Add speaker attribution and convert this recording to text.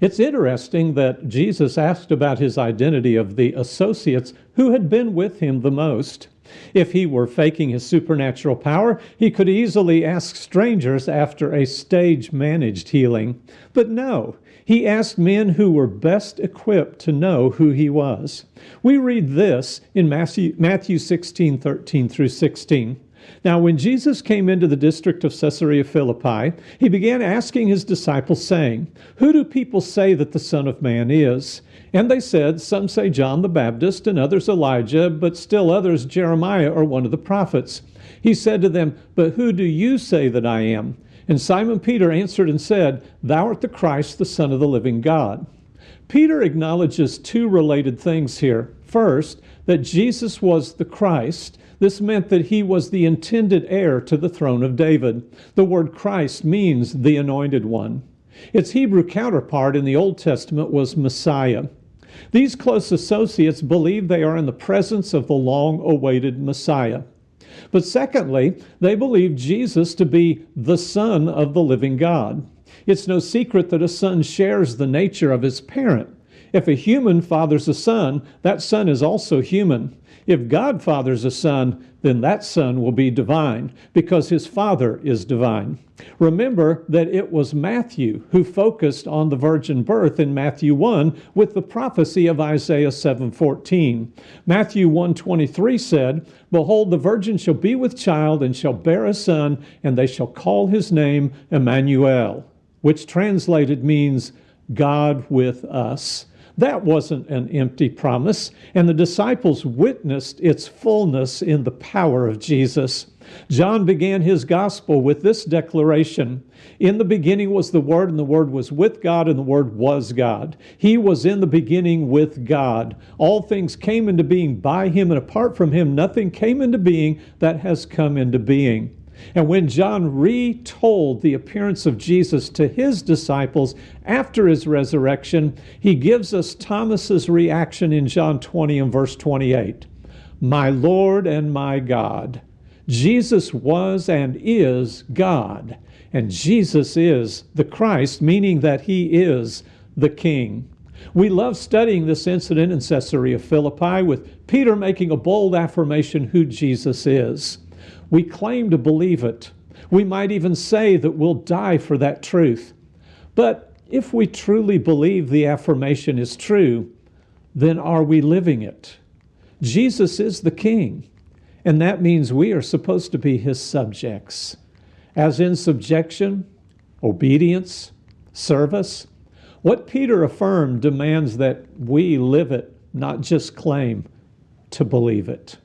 Speaker 1: It's interesting that Jesus asked about his identity of the associates who had been with him the most. If he were faking his supernatural power, he could easily ask strangers after a stage-managed healing. But no, he asked men who were best equipped to know who he was. We read this in Matthew 16:13 through 16. Now, when Jesus came into the district of Caesarea Philippi, he began asking his disciples, saying, "Who do people say that the Son of Man is?" And they said, "Some say John the Baptist, and others Elijah, but still others Jeremiah or one of the prophets." He said to them, "But who do you say that I am?" And Simon Peter answered and said, "Thou art the Christ, the Son of the living God." Peter acknowledges two related things here. First, that Jesus was the Christ. This meant that he was the intended heir to the throne of David. The word Christ means the anointed one. Its Hebrew counterpart in the Old Testament was Messiah. These close associates believe they are in the presence of the long-awaited Messiah. But secondly, they believe Jesus to be the Son of the living God. It's no secret that a son shares the nature of his parent. If a human fathers a son, that son is also human. If God fathers a son, then that son will be divine, because his father is divine. Remember that it was Matthew who focused on the virgin birth in Matthew 1 with the prophecy of Isaiah 7:14. Matthew 1:23 said, "Behold, the virgin shall be with child and shall bear a son, and they shall call his name Emmanuel," which translated means God with us. That wasn't an empty promise, and the disciples witnessed its fullness in the power of Jesus. John began his gospel with this declaration: "In the beginning was the Word, and the Word was with God, and the Word was God. He was in the beginning with God. All things came into being by him, and apart from him nothing came into being that has come into being." And when John retold the appearance of Jesus to his disciples after his resurrection, he gives us Thomas's reaction in John 20 and verse 28. "My Lord and my God." Jesus was and is God, and Jesus is the Christ, meaning that he is the King. We love studying this incident in Caesarea Philippi with Peter making a bold affirmation who Jesus is. We claim to believe it. We might even say that we'll die for that truth. But if we truly believe the affirmation is true, then are we living it? Jesus is the King, and that means we are supposed to be his subjects, as in subjection, obedience, service. What Peter affirmed demands that we live it, not just claim to believe it.